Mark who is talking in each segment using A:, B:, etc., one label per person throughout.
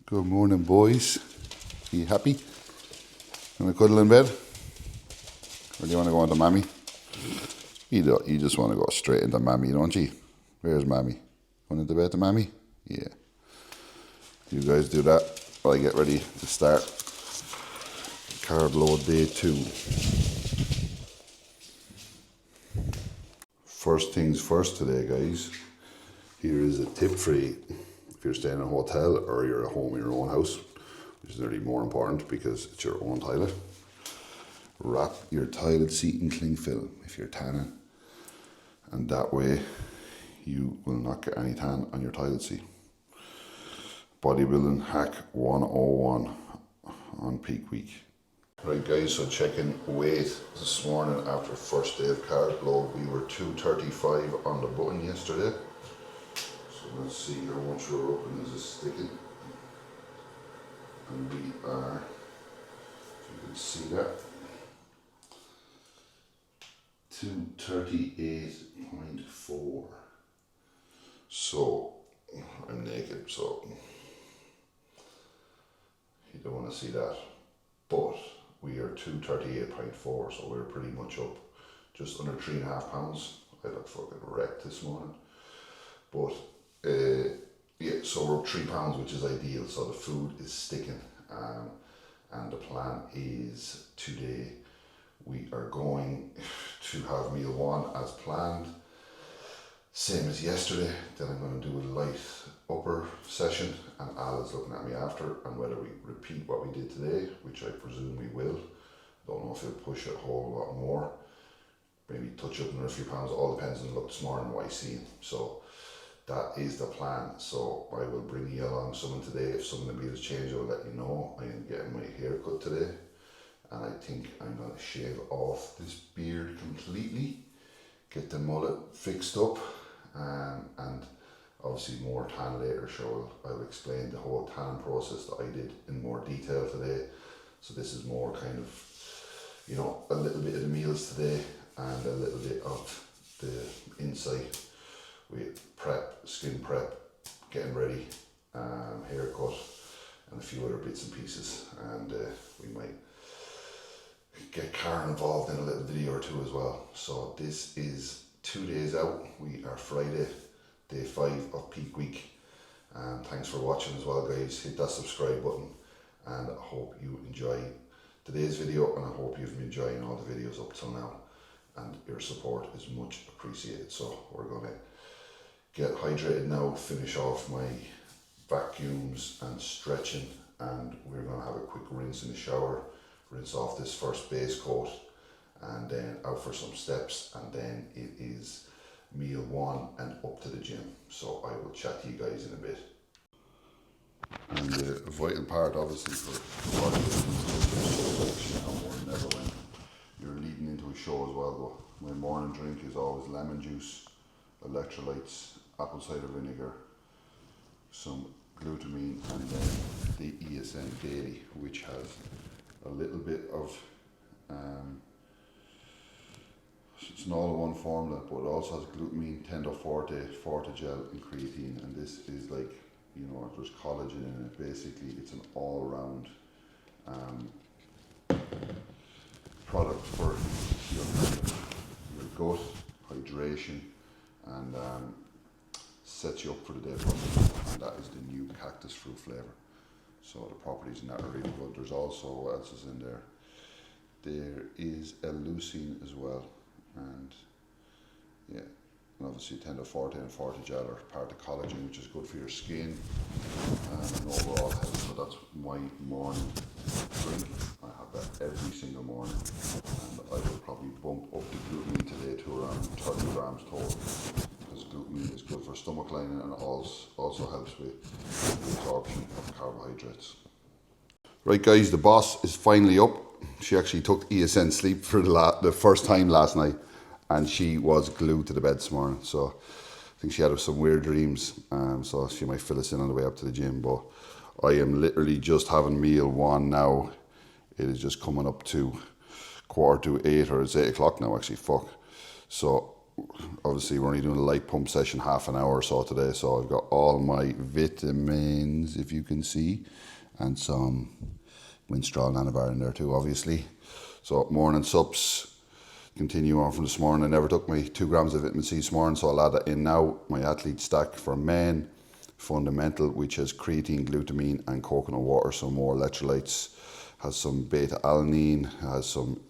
A: Good morning, boys. Are you happy? Want to cuddle in bed? Or do you want to go into Mammy? You just want to go straight into Mammy, don't you? Where's Mammy? Going into bed to Mammy? Yeah. You guys do that while I get ready to start carb load day 2. First things first today, guys. Here is a tip for you. If you're staying in a hotel or you're at home in your own house, which is really more important because it's your own toilet, wrap your toilet seat in cling film if you're tanning, and that way you will not get any tan on your toilet seat. Bodybuilding hack 101 on peak week. Right guys, so checking weight this morning after first day of carb load. We were 235 on the button yesterday. So let's see how much we're up and is it sticking. And we are, if you can see that, 238.4. So I'm naked, so you don't want to see that. But we are 238.4, so we're pretty much up just under 3.5 pounds. I look fucking wrecked this morning. But yeah, so we're up 3 pounds, which is ideal. So the food is sticking, and the plan is today we are going to have meal 1 as planned, same as yesterday. Then I'm going to do a light upper session, and Al is looking at me after, and whether we repeat what we did today, which I presume we will. Don't know if he'll push a whole lot more, maybe touch up another few pounds. All depends on the look this morning, what I see. So that is the plan. So I will bring you along something today. If some of the meals change, I will let you know. I am getting my hair cut today, and I think I'm going to shave off this beard completely, get the mullet fixed up, and obviously more tan later. So I'll explain the whole tan process that I did in more detail today. So this is more kind of, you know, a little bit of the meals today and a little bit of the insight with prep, skin prep, getting ready, haircut, and a few other bits and pieces. And we might get Karen involved in a little video or 2 as well. So this is 2 days out. We are Friday, day 5 of peak week. Thanks for watching as well, guys. Hit that subscribe button, and I hope you enjoy today's video, and I hope you've been enjoying all the videos up till now, and your support is much appreciated. So we're going to get hydrated now, finish off my vacuums and stretching, and we're going to have a quick rinse in the shower, rinse off this first base coat, and then out for some steps, and then it is meal 1 and up to the gym. So I will chat to you guys in a bit. And the vital part obviously for bodybuilding is more than ever when you're leading into a show as well. But my morning drink is always lemon juice, electrolytes, apple cider vinegar, some glutamine, and then the ESN Daily, which has a little bit of it's an all-in-one formula, but it also has glutamine, tendoforte, fortigel, and creatine. And this is like, you know, there's collagen in it. Basically, it's an all-round product for your gut, hydration, and sets you up for the day. And that is the new cactus fruit flavour. So the properties in that are really good. There's also, what else is in there? There is leucine as well, and yeah, and obviously tendoforte and fortigel are part of collagen, which is good for your skin and overall health. So that's my morning drink. I have that every single morning, and I will probably bump up the glutamine today to around 30 grams total, because glutamine is good for stomach lining and also helps with the absorption of carbohydrates. Right guys, the boss is finally up. She actually took ESN sleep for the first time last night, and she was glued to the bed this morning. So I think she had some weird dreams, so she might fill us in on the way up to the gym. But I am literally just having meal 1 now. It is just coming up to 7:45, or it's 8 o'clock now actually, fuck. So obviously we're only doing a light pump session, half an hour or so today. So I've got all my vitamins, if you can see, and some Winstrol Nanobar in there too, obviously. So morning sups, continue on from this morning. I never took my 2 grams of vitamin C this morning, so I'll add that in now. My athlete stack for men, fundamental, which has creatine, glutamine and coconut water, some more electrolytes, has some beta alanine, has some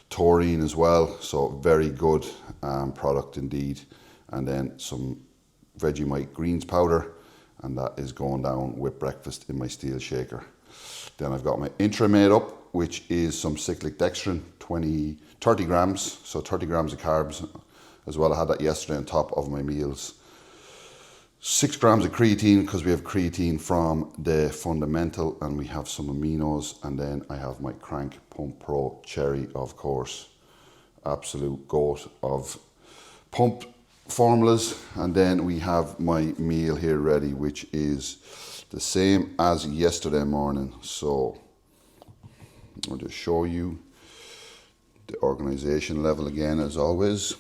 A: taurine as well, so very good product indeed. And then some Vegemite greens powder, and that is going down with breakfast in my steel shaker. Then I've got my intra made up, which is some cyclic dextrin, 30 grams, so 30 grams of carbs as well. I had that yesterday on top of my meals. 6 grams of creatine, because we have creatine from the fundamental, and we have some aminos. And then I have my Crank Pump Pro Cherry, of course, absolute goat of pump formulas. And then we have my meal here ready, which is the same as yesterday morning. So I'll just show you the organization level again, as always.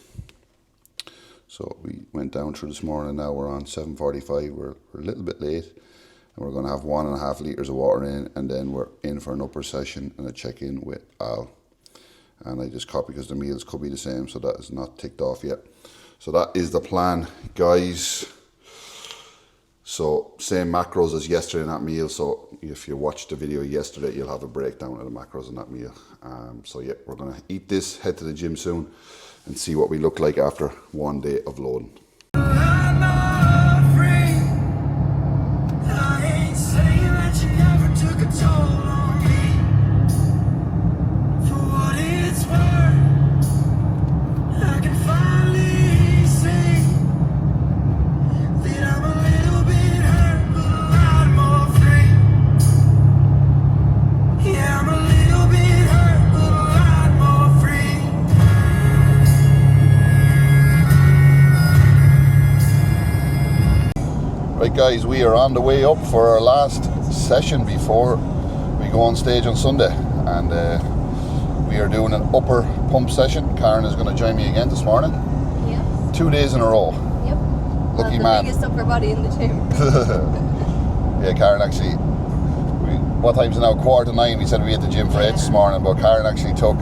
A: So we went down through this morning. Now we're on 7:45. We're a little bit late, and we're going to have 1.5 litres of water in, and then we're in for an upper session and a check-in with Al. And I just copy because the meals could be the same, so that is not ticked off yet. So that is the plan, guys. So same macros as yesterday in that meal. So if you watched the video yesterday, you'll have a breakdown of the macros in that meal. So yeah, we're gonna eat this, head to the gym soon, and see what we look like after 1 day of loading. Right guys, we are on the way up for our last session before we go on stage on Sunday, and we are doing an upper pump session. Karen is going to join me again this morning. Yep. 2 days in a row. Yep. Lucky man. The biggest upper body in the gym. Yeah, Karen actually, what time's it now? 8:45. We said we at the gym for 8 this morning, but Karen actually took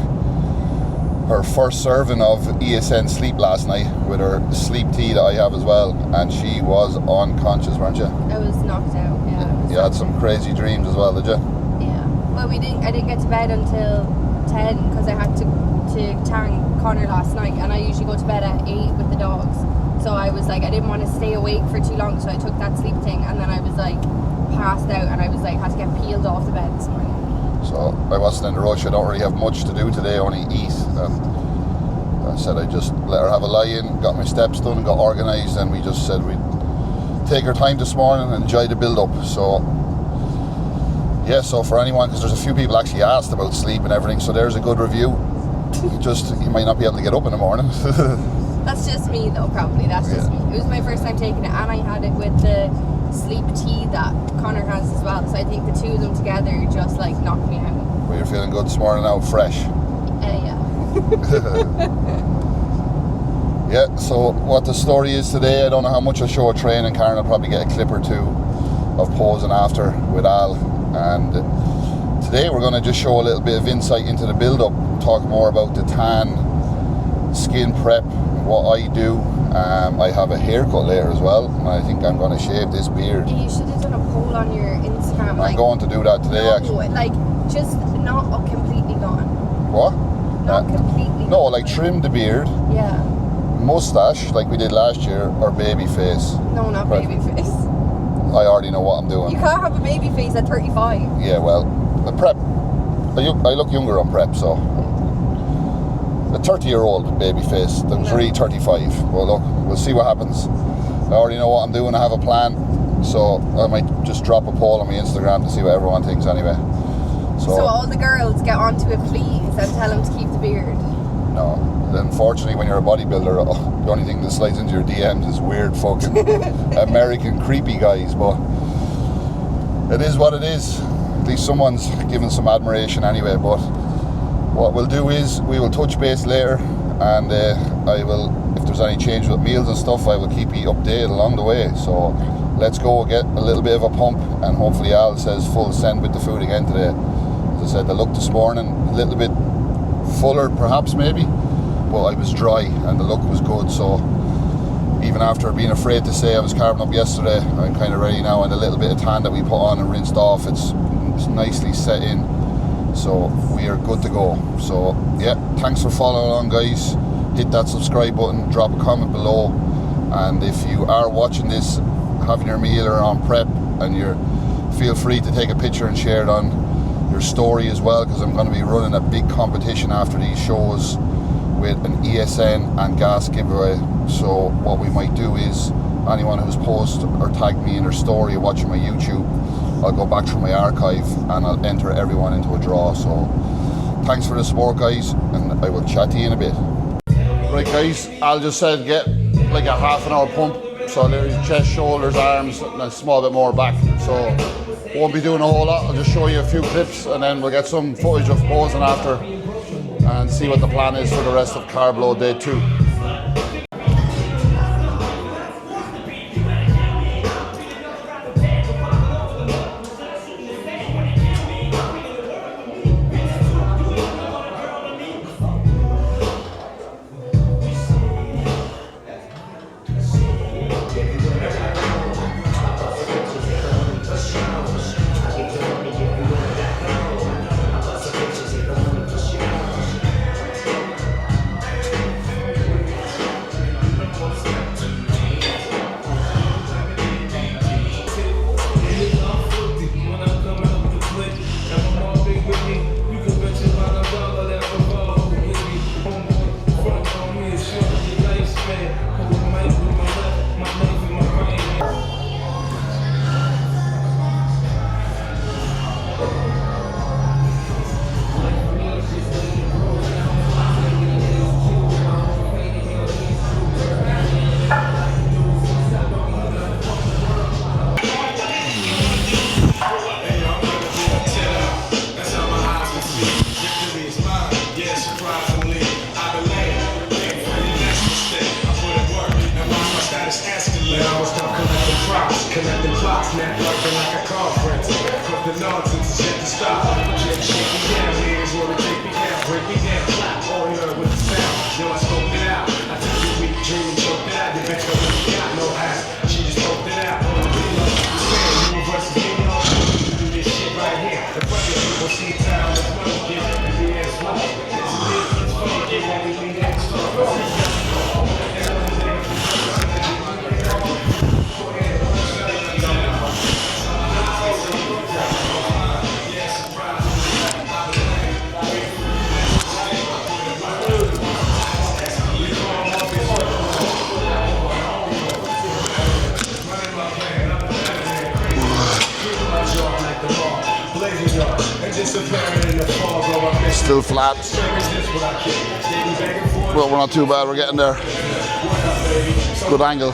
A: her first serving of ESN sleep last night with her sleep tea that I have as well, and she was unconscious, weren't you? I was knocked out, yeah. You had some crazy dreams as well, did you? Yeah. Well, I didn't get to bed until 10 because I had to tang Connor last night, and I usually go to bed at 8 with the dogs. So I was like, I didn't want to stay awake for too long, so I took that sleep thing, and then I was like passed out, and I was like had to get peeled off the bed this morning. So I wasn't in the rush. I don't really have much to do today, only eat. And I said I'd just let her have a lie in, got my steps done, got organised, and we just said we'd take our time this morning and enjoy the build up. So yeah, so for anyone, because there's a few people actually asked about sleep and everything, so there's a good review. You might not be able to get up in the morning. That's just me though, probably. That's just me. It was my first time taking it, and I had it with the sleep tea that Connor has as well, so I think the two of them together just like knocked me out. Well, you're feeling good this morning now, fresh? Yeah. Yeah, so what the story is today, I don't know how much I'll show a train, and Karen will probably get a clip or two of posing after with Al. And today we're going to just show a little bit of insight into the build-up, talk more about the tan, skin prep, what I do. I have a haircut later as well, and I think I'm going to shave this beard. You should have done a poll on your Instagram. I'm going to do that today, actually. Like, just not completely gone. What? Not completely. No, like trim the beard. Yeah. Mustache, like we did last year, or baby face. No, not baby face. I already know what I'm doing. You can't have a baby face at 35. Yeah, well, prep. I look younger on prep, so. A 30-year-old baby face that was really 35. Well, look, we'll see what happens. I already know what I'm doing. I have a plan, so I might just drop a poll on my Instagram to see what everyone thinks anyway. So all the girls, get onto it please, and tell them to keep the beard. No, unfortunately when you're a bodybuilder, the only thing that slides into your DMs is weird fucking American creepy guys, but it is what it is. At least someone's giving some admiration anyway. But what we'll do is we will touch base later and I will, if there's any change with meals and stuff, I will keep you updated along the way. So let's go get a little bit of a pump, and hopefully Al says full send with the food again today. As I said, the look this morning a little bit fuller perhaps maybe, but I was dry and the look was good. So even after being afraid to say I was carbing up yesterday, I'm kind of ready now, and a little bit of tan that we put on and rinsed off, it's nicely set in, so we are good to go. So yeah, thanks for following along, guys. Hit that subscribe button, drop a comment below, and if you are watching this having your meal or on prep, and you're, feel free to take a picture and share it on your story as well, because I'm going to be running a big competition after these shows with an ESN and gas giveaway. So what we might do is, anyone who's posted or tagged me in their story watching my YouTube, I'll go back through my archive and I'll enter everyone into a draw. So thanks for the support, guys, and I will chat to you in a bit. Right, guys, Al just said get like a half an hour pump, so there's chest, shoulders, arms, and a small bit more back. So won't be doing a whole lot, I'll just show you a few clips and then we'll get some footage of posing after and see what the plan is for the rest of carb load day 2.
B: Connecting plots, networking like a conference. Put the nonsense, shit to stop. Shake me down, here's where we take me down. Break me down, clap, all you heard with the sound. Yo, I scoped it out. I took your weak dream and choked it out. Your bitch really got no ass. She just scoped it out. On the reload, you saying you versus me, you know, you do this shit right here. The funny people see time as well, kid. And the ass low. It's a bit, it's funny, kid, when we leave that stuff.
A: Still flat. Well, we're not too bad, we're getting there. Good angle.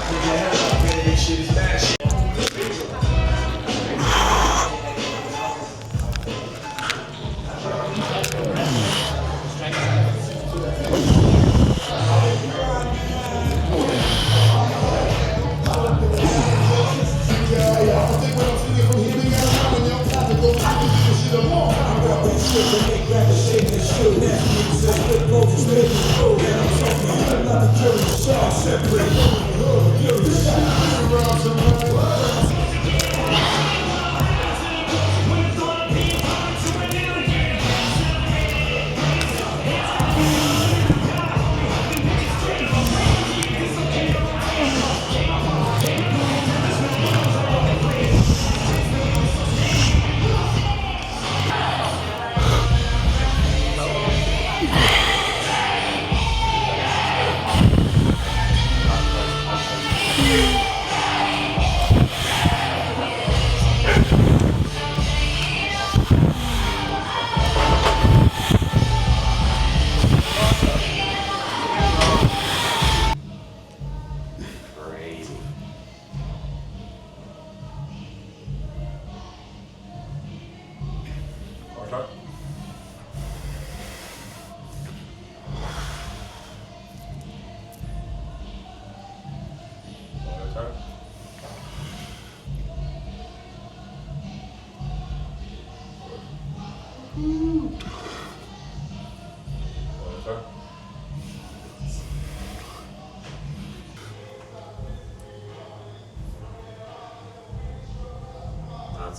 C: That's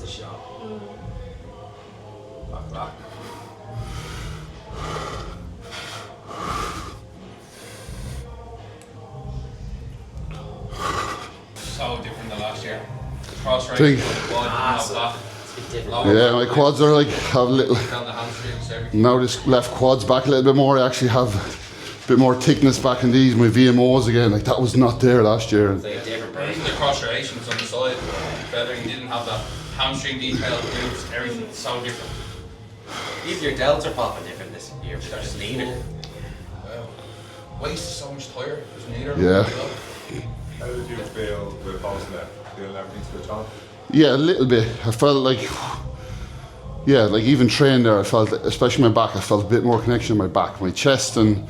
C: a shot.
B: Back.
D: So different than last year. Cross right,
A: Think-
D: quad, that.
C: It's different.
D: Lower
A: Yeah, my quads are like, have a little,
D: down the hamstrings, everything.
A: now this left quads back a little bit more. I actually have a bit more thickness back in these, my VMOs again. Like that was not there last year.
C: It's like a different
D: Even
C: person.
D: the cross striations on the side, better. You didn't have that hamstring detail, glutes, everything's so different.
C: Even your delts are popping different this year. They're just leaner.
D: Wow. Waist is so much tighter. There's neither.
A: Yeah.
B: How did you feel with posting that? Feeling everything switch on?
A: Yeah, a little bit. I felt like, yeah, like even training there, I felt, especially my back, I felt a bit more connection in my back. My chest and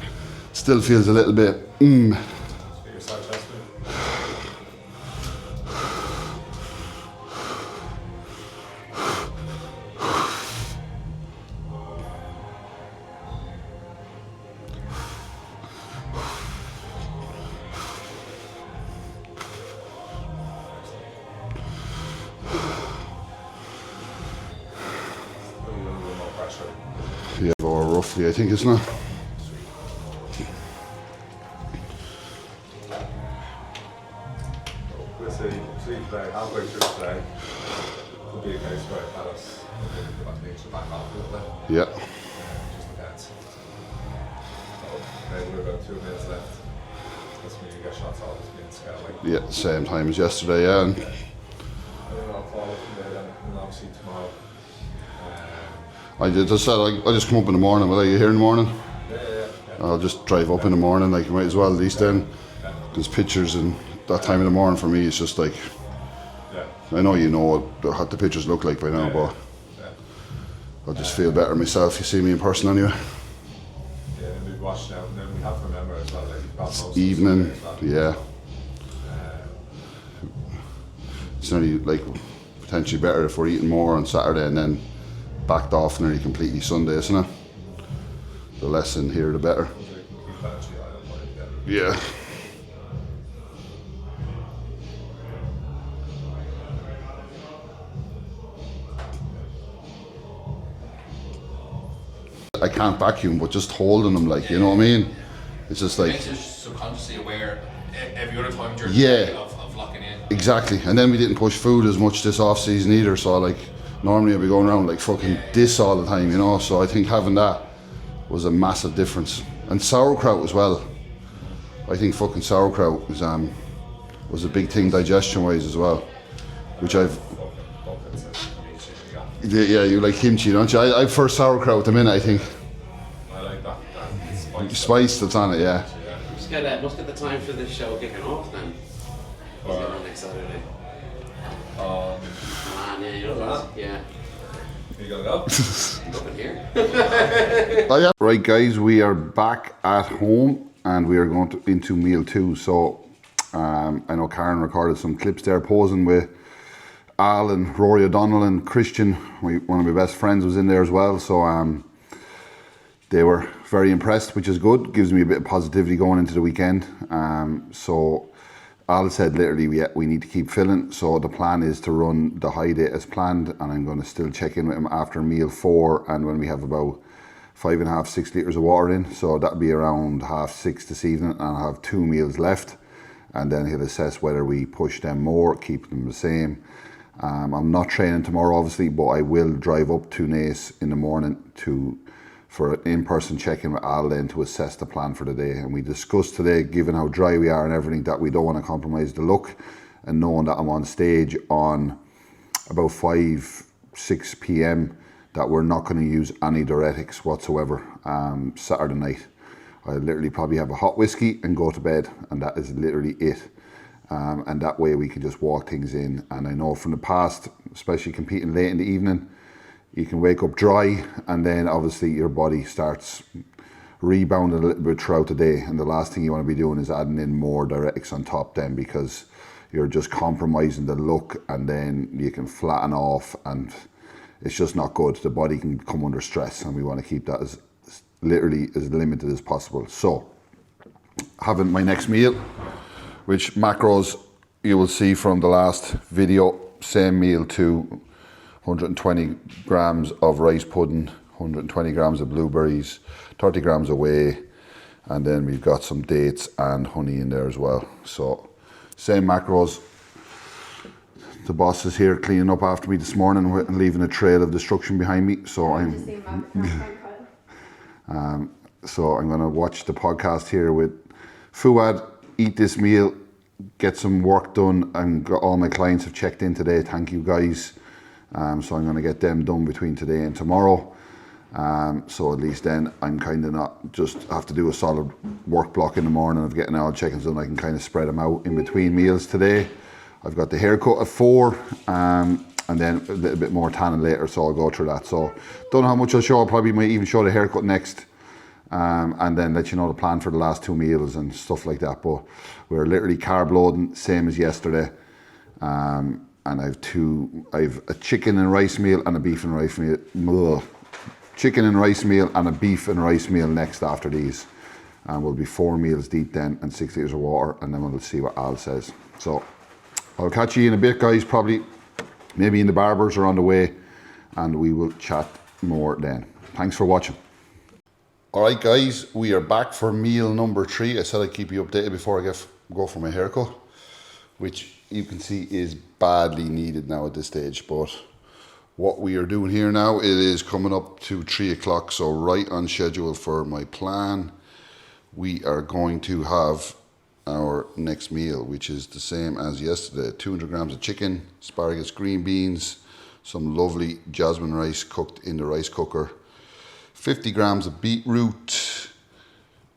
A: still feels a little bit,
B: Get your side chest in. A little bit more pressure.
A: yeah, or roughly, I think, isn't it?
B: We'll see today, halfway through today, could be a case where it had us go back to nature back off a little bit.
A: Yeah.
B: Just depends. So maybe we're about 2 minutes left. That's when you get shots off this being scaling.
A: Yeah, same time as yesterday, yeah. And
B: I don't know, I'll follow from there then, and obviously tomorrow.
A: I just said, I just come up in the morning. Will you here in the morning?
B: Yeah.
A: I'll just drive up in the morning, like, you might as well, at least then. There's pictures and that time in the morning for me, it's just like,
B: Yeah.
A: I know you know what the pictures look like by now, but
B: Yeah.
A: I'll just feel better myself. You see me in person anyway.
B: Yeah, and we've watched now, and then we have to remember as well, like, you've got most of the
A: Evening,
B: Sunday as well.
A: yeah. It's nearly like potentially better if we're eating more on Saturday and then backed off nearly completely Sunday, isn't it? The less in here, the better.
B: So we can keep that actually eye on point together.
A: Yeah. I can't vacuum, but just holding them, like, you know what I mean? It's just
D: It
A: like,
D: makes you subconsciously aware every other time during
A: Yeah.
D: the day of locking in.
A: exactly. And then we didn't push food as much this off season either, so like, normally I'd be going around like fucking this all the time, you know? So I think having that was a massive difference. And sauerkraut as well. I think fucking sauerkraut was a big thing digestion wise as well, which I've,
B: Buckets of kimchi, yeah.
A: yeah, you like kimchi, don't you? I prefer sauerkraut at the minute, I think.
B: I like that. Spice.
A: Spice that's on it, yeah.
C: Must get the time for this show kicking off then. Is it on next Saturday? Ah, yeah, you know that. Yeah.
B: You gotta go?
C: Nothing here.
A: Oh, yeah. Right, guys, we are back at home and we are going into meal 2. So I know Karen recorded some clips there posing with Al and Rory, Donnell and Christian. One of my best friends was in there as well. So they were very impressed, which is good. Gives me a bit of positivity going into the weekend. So Al said literally we need to keep filling. So the plan is to run the high day as planned, and I'm going to still check in with him after meal 4 and when we have about 5.5, 6 litres of water in. So that'll be around 6:30 this evening, and I'll have 2 meals left. And then he'll assess whether we push them more, keep them the same. I'm not training tomorrow, obviously, but I will drive up to Naas in the morning for an in-person check-in with Al then to assess the plan for the day. And we discussed today, given how dry we are and everything, that we don't want to compromise the look, and knowing that I'm on stage on about 5-6 p.m, that we're not going to use any diuretics whatsoever Saturday night. I literally probably have a hot whiskey and go to bed, and that is literally it. And that way we can just walk things in. And I know from the past, especially competing late in the evening, you can wake up dry, and then obviously your body starts rebounding a little bit throughout the day. And the last thing you want to be doing is adding in more diuretics on top then, because you're just compromising the look, and then you can flatten off, and it's just not good. The body can come under stress, and we want to keep that as literally as limited as possible. So having my next meal, which macros you will see from the last video, same meal to 120 grams of rice pudding, 120 grams of blueberries, 30 grams of whey, and then we've got some dates and honey in there as well. So same macros. The boss is here cleaning up after me this morning and leaving a trail of destruction behind me. So so I'm going to watch the podcast here with Fuad, eat this meal, get some work done, and all my clients have checked in today. Thank you guys. So I'm going to get them done between today and tomorrow. So at least then I'm kind of not just have to do a solid work block in the morning of getting all check-ins done. I can kind of spread them out in between meals today. I've got the haircut at 4, and then a little bit more tanning later, so I'll go through that. So don't know how much I'll show. I probably might even show the haircut next, and then let you know the plan for the last 2 meals and stuff like that. But we're literally carb loading, same as yesterday. And I've a chicken and rice meal and a beef and rice meal. Ugh. Chicken and rice meal and a beef and rice meal next after these. And we'll be 4 meals deep then and 6 litres of water, and then we'll see what Al says. So I'll catch you in a bit, guys, probably maybe in the barbers or on the way, and we will chat more then. Thanks for watching. All right, guys, we are back for meal number 3. I said I'd keep you updated before I go for my haircut, which you can see is badly needed now at this stage. But what we are doing here now, it is coming up to 3 o'clock, so right on schedule for my plan. We are going to have our next meal, which is the same as yesterday. 200 grams of chicken, asparagus, green beans, some lovely jasmine rice cooked in the rice cooker, 50 grams of beetroot,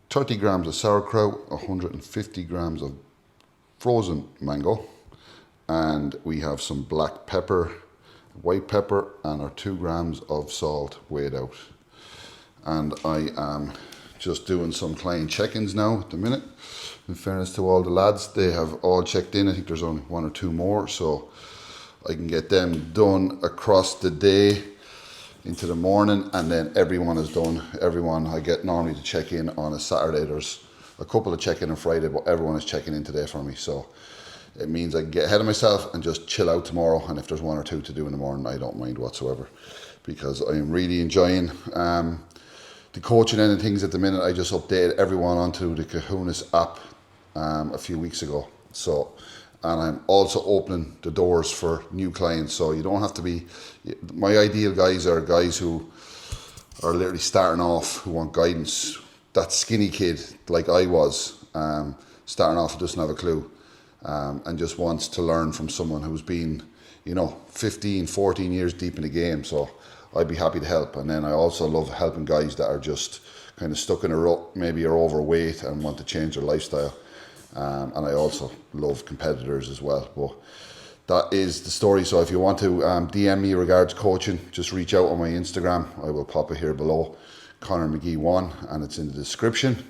A: 30 grams of sauerkraut, 150 grams of frozen mango, and we have some black pepper, white pepper, and our 2 grams of salt weighed out. And I am just doing some client check-ins now at the minute. In fairness to all the lads, they have all checked in. I think there's only 1 or 2 more, so I can get them done across the day into the morning, and then everyone is done. Everyone I get normally to check in on a Saturday. There's a couple of check-in on Friday, but everyone is checking in today for me, so it means I can get ahead of myself and just chill out tomorrow. And if there's 1 or 2 to do in the morning, I don't mind whatsoever, because I am really enjoying the coaching end of things at the minute. I just updated everyone onto the Kahunas app a few weeks ago. So, and I'm also opening the doors for new clients. So you don't have to be, my ideal guys are guys who are literally starting off, who want guidance. That skinny kid, like I was, starting off who doesn't have a clue, and just wants to learn from someone who's been, 15, 14 years deep in the game. So I'd be happy to help. And then I also love helping guys that are just kind of stuck in a rut, maybe are overweight and want to change their lifestyle. And I also love competitors as well. But that is the story. So if you want to DM me regards coaching, just reach out on my Instagram. I will pop it here below, Conor McGee1, and it's in the description.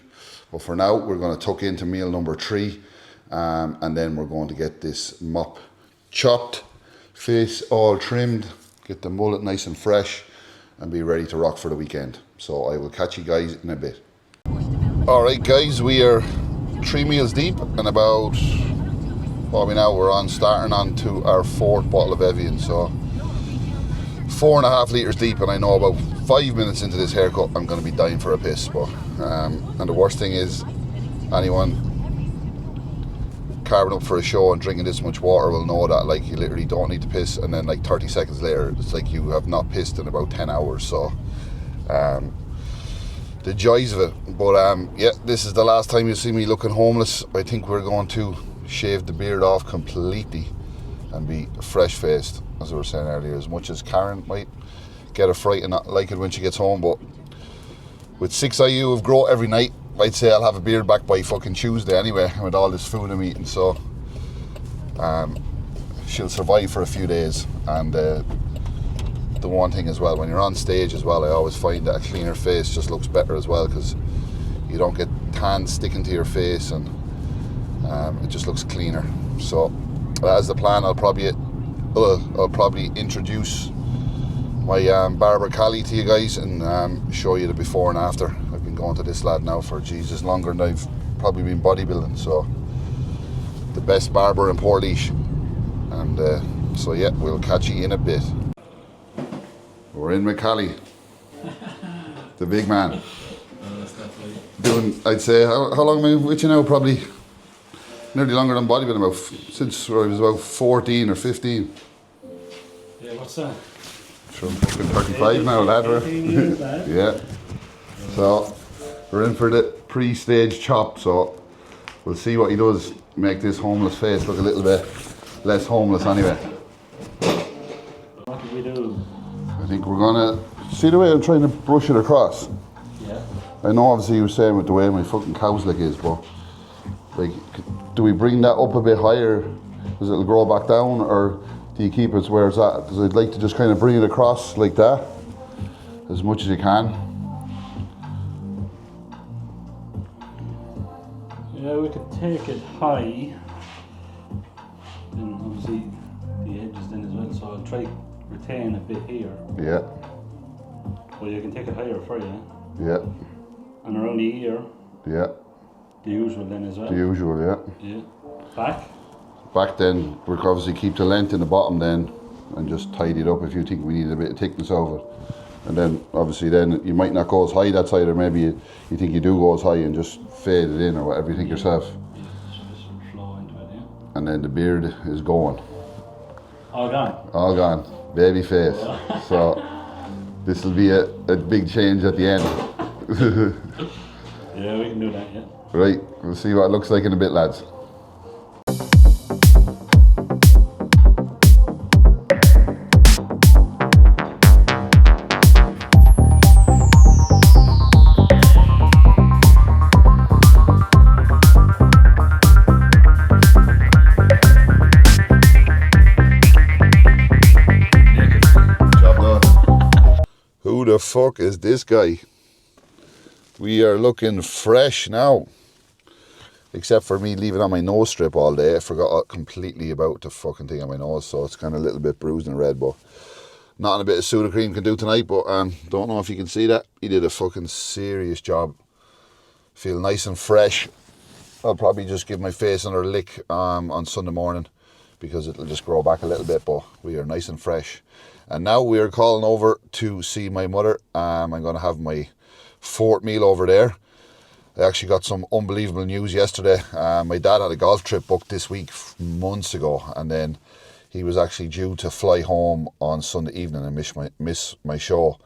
A: But for now, we're going to tuck into meal number 3, and then we're going to get this mop chopped, face all trimmed, get the mullet nice and fresh, and be ready to rock for the weekend. So I will catch you guys in a bit. All right, guys, we are 3 meals deep, and about, we're starting on to our 4th bottle of Evian. So 4.5 litres deep, and I know about 5 minutes into this haircut I'm going to be dying for a piss. But and the worst thing is, anyone carving up for a show and drinking this much water will know that, like, you literally don't need to piss, and then like 30 seconds later it's like you have not pissed in about 10 hours. So the joys of it. But yeah, this is the last time you see me looking homeless. I think we're going to shave the beard off completely and be fresh faced, as I was saying earlier. As much as Karen might get a fright and not like it when she gets home, but with 6 IU of growth every night, I'd say I'll have a beard back by fucking Tuesday anyway, with all this food I'm eating. So she'll survive for a few days. And the one thing as well, when you're on stage as well, I always find that a cleaner face just looks better as well, because you don't get tan sticking to your face, and it just looks cleaner. So that is the plan. I'll probably introduce my Barber Cali to you guys and show you the before and after. I've been going to this lad now for Jesus longer than I've probably been bodybuilding, so the best barber in Portlaoise. And so yeah, we'll catch you in a bit. We're in McAlinden, the big man. Doing, I'd say, how long am I with you now? Probably nearly longer than bodybuilding, about since I was about 14 or 15.
E: Yeah, what's that?
A: So I'm fucking 35 now, lad.
E: 18 years, lad.
A: Yeah. So we're in for the pre-stage chop, so we'll see what he does. Make this homeless face look a little bit less homeless anyway.
E: What do we do?
A: I think we're gonna see the way I'm trying to brush it across.
E: Yeah.
A: I know obviously you were saying with the way my fucking cowslick is, but like, do we bring that up a bit higher? Does it grow back down, or do you keep it where it's at? Because I'd like to just kind of bring it across like that, as much as you can.
E: Yeah, we could take it high. And obviously the edges then as well, so I'll try retain a bit here.
A: Yeah,
E: Well, you can take it higher for you.
A: yeah,
E: And around the ear,
A: yeah.
E: the usual then as well.
A: The usual, yeah.
E: Yeah. Back.
A: Back then, we could obviously keep the length in the bottom then, and just tidy it up if you think we need a bit of thickness of it. And then, obviously then, you might not go as high that side, or maybe you think you do go as high and just fade it in, or whatever you think yourself.
E: Yeah, so this will flow into it, yeah.
A: And then the beard is going.
E: All gone.
A: All gone. Baby face. So, this will be a big change at the end.
E: Yeah, we can do that, yeah.
A: Right, we'll see what it looks like in a bit, lads. Job done. Who the fuck is this guy? We are looking fresh now. Except for me leaving on my nose strip all day. I forgot completely about the fucking thing on my nose, so it's kind of a little bit bruised and red, but nothing a bit of Sudocrem can do tonight. But don't know if you can see that. He did a fucking serious job. Feel nice and fresh. I'll probably just give my face another lick on Sunday morning, because it'll just grow back a little bit, but we are nice and fresh. And now we are calling over to see my mother. I'm going to have my 4th meal over there. I actually got some unbelievable news yesterday. My dad had a golf trip booked this week months ago, and then he was actually due to fly home on Sunday evening and miss my show.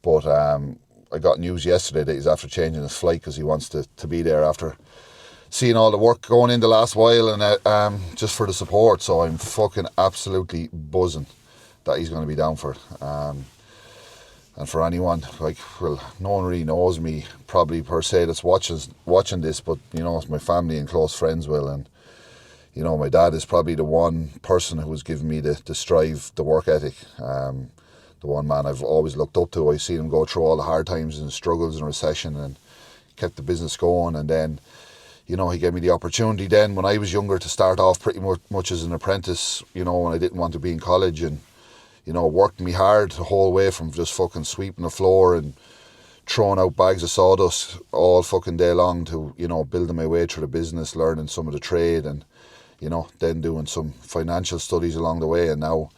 A: But I got news yesterday that he's after changing his flight because he wants to be there after seeing all the work going in the last while, and just for the support. So I'm fucking absolutely buzzing that he's going to be down for it. And for anyone, like, well, no one really knows me probably per se that's watching this, but, you know, it's my family and close friends will. And, you know, my dad is probably the one person who's given me the strive, the work ethic. The one man I've always looked up to. I've seen him go through all the hard times and struggles and recession and kept the business going. And then, you know, he gave me the opportunity then when I was younger to start off pretty much as an apprentice, you know, when I didn't want to be in college, and, you know, worked me hard the whole way from just fucking sweeping the floor and throwing out bags of sawdust all fucking day long to, you know, building my way through the business, learning some of the trade, and, you know, then doing some financial studies along the way. And now,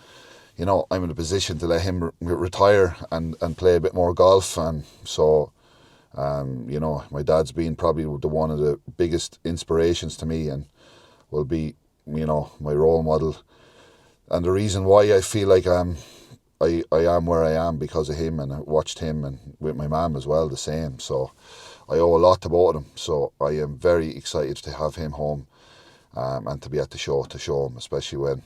A: you know, I'm in a position to let him retire and play a bit more golf. And so, you know, my dad's been probably one of the biggest inspirations to me, and will be, you know, my role model. And the reason why I feel like I am where I am because of him, and I watched him, and with my mum as well, the same. So I owe a lot to both of them. So I am very excited to have him home, and to be at the show to show him, especially when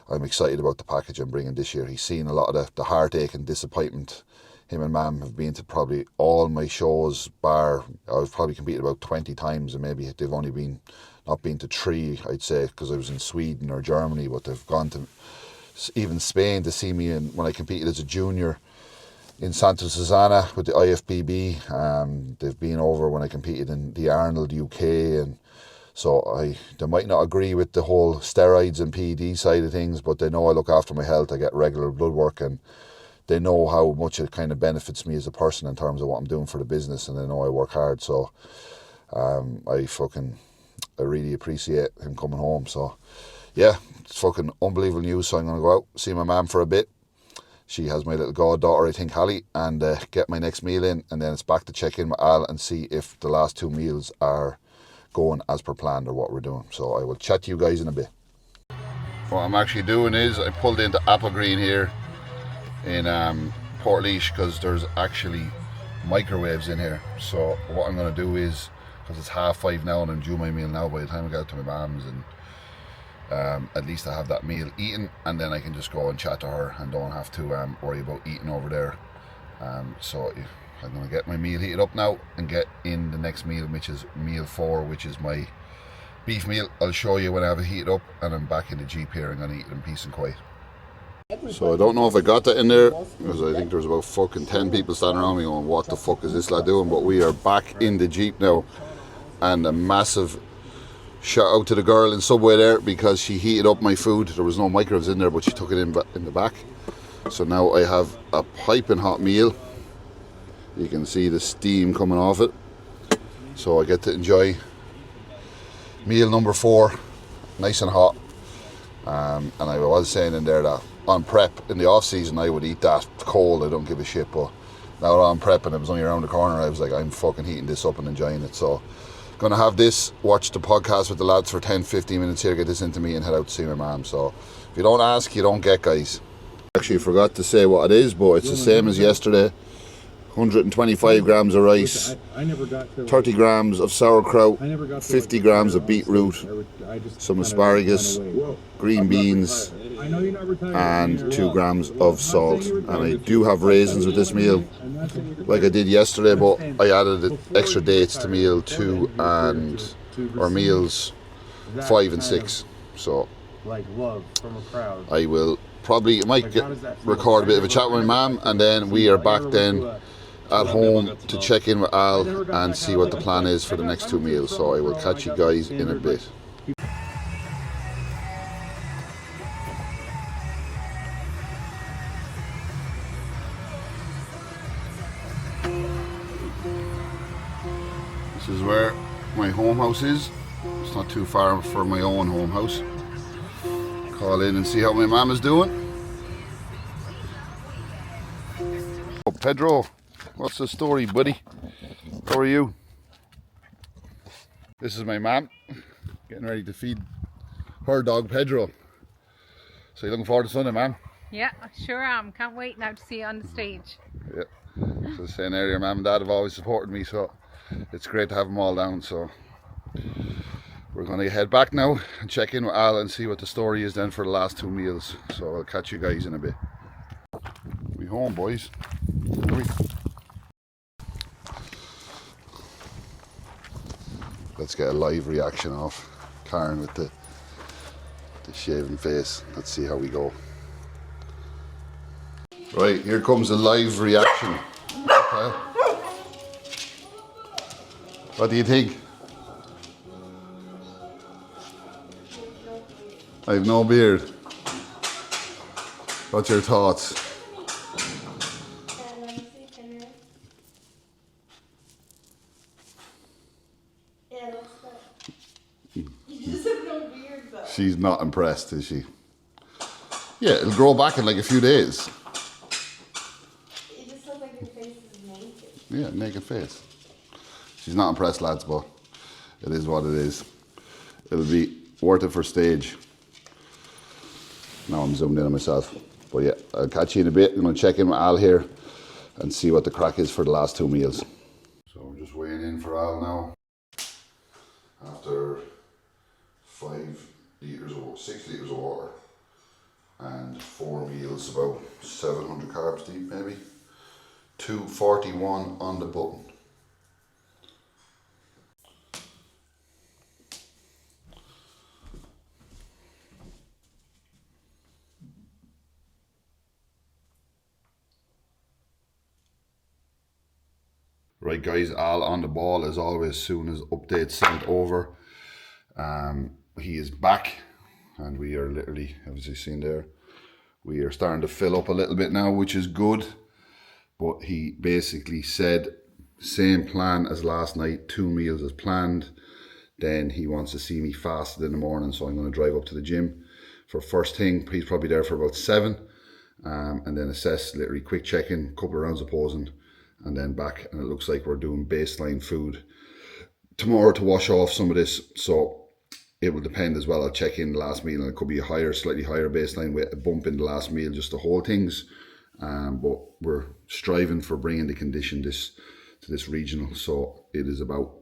A: I'm excited about the package I'm bringing this year. He's seen a lot of the heartache and disappointment. Him and Mam have been to probably all my shows, bar I've probably competed about 20 times, and maybe they've only not been to 3, I'd say, because I was in Sweden or Germany, but they've gone to even Spain to see me when I competed as a junior in Santa Susana with the IFBB. They've been over when I competed in the Arnold UK, and so they might not agree with the whole steroids and PED side of things, but they know I look after my health. I get regular blood work, and they know how much it kind of benefits me as a person in terms of what I'm doing for the business, and they know I work hard. So I really appreciate him coming home. So yeah, it's fucking unbelievable news. So I'm going to go out, see my mum for a bit. She has my little goddaughter, I think, Hallie, and get my next meal in, and then it's back to check in with Al and see if the last 2 meals are going as per planned or what we're doing. So I will chat to you guys in a bit. What I'm actually doing is I pulled into Applegreen here in Portlaoise because there's actually microwaves in here. So what I'm going to do is, because it's 5:30 now and I'm due my meal now, by the time I get out to my mum's, and at least I have that meal eaten, and then I can just go and chat to her and don't have to worry about eating over there. So I'm going to get my meal heated up now and get in the next meal, which is meal 4, which is my beef meal. I'll show you when I have it heated up, and I'm back in the Jeep here. I'm going to eat it in peace and quiet. So I don't know if I got that in there, because I think there's about fucking 10 people standing around me going, what the fuck is this lad doing? But we are back in the Jeep now, and a massive shout out to the girl in Subway there, because she heated up my food. There was no microwaves in there, but she took it in the back. So now I have a piping hot meal. You can see the steam coming off it. So I get to enjoy meal number 4, nice and hot. And I was saying in there that on prep in the off season I would eat that cold. I don't give a shit, but now on prep and it was only around the corner, I was like, I'm fucking heating this up and enjoying it. So gonna have this, watch the podcast with the lads for 10-15 minutes here, get this into me and head out to see my mum. So if you don't ask, you don't get, guys. Actually forgot to say what it is, but it's the same as yesterday. 125 grams of rice, 30 grams of sauerkraut, 50 grams of beetroot, some asparagus, green beans, and 2 grams of salt. And I do have raisins with this meal, like I did yesterday, but I added extra dates to meal 2 and or meals 5 and 6. So I will probably record a bit of a chat with my mum, and then we are back then at home to check in with Al and see what the plan is for the next 2 meals. So I will catch you guys in a bit. This is where my home house is. It's not too far from my own home house. Call in and see how my mum is doing. Oh, Pedro, what's the story, buddy? How are you? This is my mum, getting ready to feed her dog Pedro. So you looking forward to Sunday, ma'am?
F: Yeah, sure am. Can't wait now to see you on the stage.
A: Yeah. So saying earlier, mum and dad have always supported me, so it's great to have them all down. So we're going to head back now and check in with Al and see what the story is then for the last 2 meals. So I'll catch you guys in a bit. We home, boys. Are we? Let's get a live reaction off Karen with the shaven face. Let's see how we go. Right, here comes a live reaction. Okay. What do you think? I have no beard. What's your thoughts? She's not impressed, is she? Yeah, it'll grow back in like a few days.
G: You just look like your face is naked.
A: Yeah, naked face. She's not impressed, lads, but it is what it is. It'll be worth it for stage. Now I'm zoomed in on myself. But yeah, I'll catch you in a bit. I'm going to check in with Al here and see what the crack is for the last 2 meals. So I'm just weighing in for Al now. After 6 litres of water and 4 meals, about 700 carbs deep maybe. 241 on the button. Right guys, Al on the ball as always, soon as updates sent over. He is back and we are literally, as you've seen there, We are starting to fill up a little bit now, which is good. But he basically said, same plan as last night, 2 meals as planned. Then he wants to see me fasted in the morning, so I'm going to drive up to the gym for first thing. He's probably there for about 7, and then assess, literally quick check-in, couple of rounds of posing, and then back. And it looks like we're doing baseline food tomorrow to wash off some of this. So it will depend as well. I'll check in the last meal, and it could be a higher, slightly higher baseline with a bump in the last meal just to hold things. But we're striving for bringing the condition to this regional, so it is about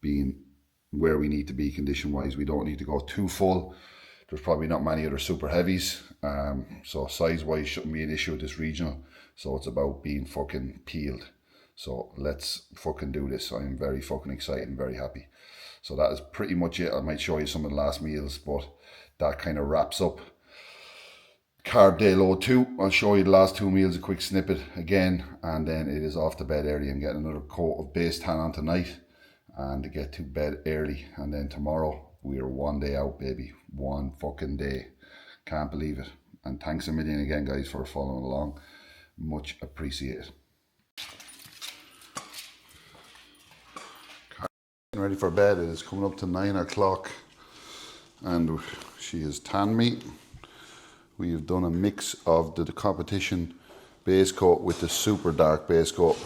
A: being where we need to be condition wise. We don't need to go too full. There's probably not many other super heavies, so size wise shouldn't be an issue with this regional. So it's about being fucking peeled. So let's fucking do this. I'm very fucking excited and very happy. So that is pretty much it. I might show you some of the last meals, but that kind of wraps up Carb day load 2. I'll show you the last 2 meals, a quick snippet again, and then it is off to bed early. I'm getting another coat of base tan on tonight and to get to bed early, and then tomorrow we are 1 day out, baby. 1 fucking day. Can't believe it. And thanks a million again, guys, for following along. Much appreciated. Ready for bed. It is coming up to 9 o'clock and she has tanned me. We have done a mix of the competition base coat with the super dark base coat.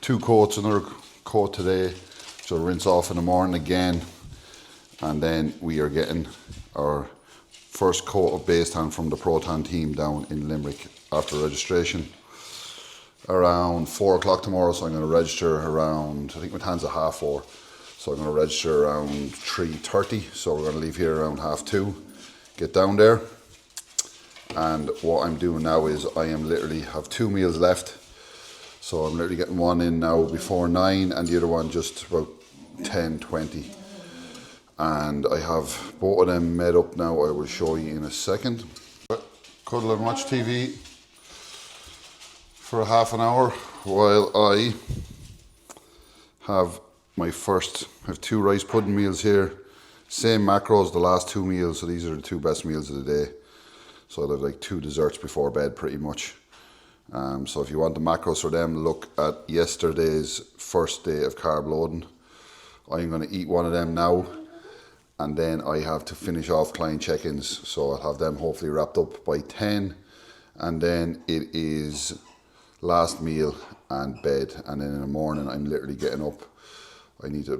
A: 2 coats, another coat today, so rinse off in the morning again. And then we are getting our first coat of base tan from the Pro Tan team down in Limerick after registration. Around 4 o'clock tomorrow, so I'm going to register around, I think my tan's at 4:30. So I'm going to register around 3:30. So we're going to leave here around 2:30, get down there. And what I'm doing now is I am literally have 2 meals left. So I'm literally getting one in now before 9 and the other one just about 10:20. And I have both of them made up now. I will show you in a second. Cuddle and watch TV for half an hour while I have my first, I have 2 rice pudding meals here. Same macros, the last 2 meals. So these are the 2 best meals of the day. So I'll have like 2 desserts before bed pretty much. So if you want the macros for them, look at yesterday's first day of carb loading. I'm going to eat one of them now. And then I have to finish off client check-ins. So I'll have them hopefully wrapped up by 10. And then it is last meal and bed. And then in the morning, I'm literally getting up.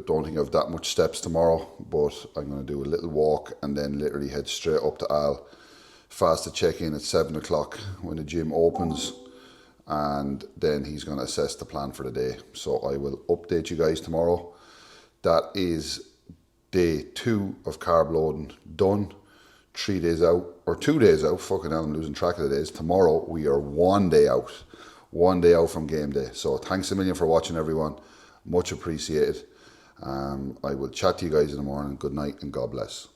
A: Don't think I have that much steps tomorrow, but I'm going to do a little walk and then literally head straight up to Al. Fasted check-in at 7 o'clock when the gym opens, and then he's going to assess the plan for the day. So I will update you guys tomorrow. That is day 2 of carb loading done. 3 days out, or 2 days out, fucking hell, I'm losing track of the days. Tomorrow we are 1 day out. 1 day out from game day. So thanks a million for watching, everyone. Much appreciated. I will chat to you guys in the morning. Good night and God bless.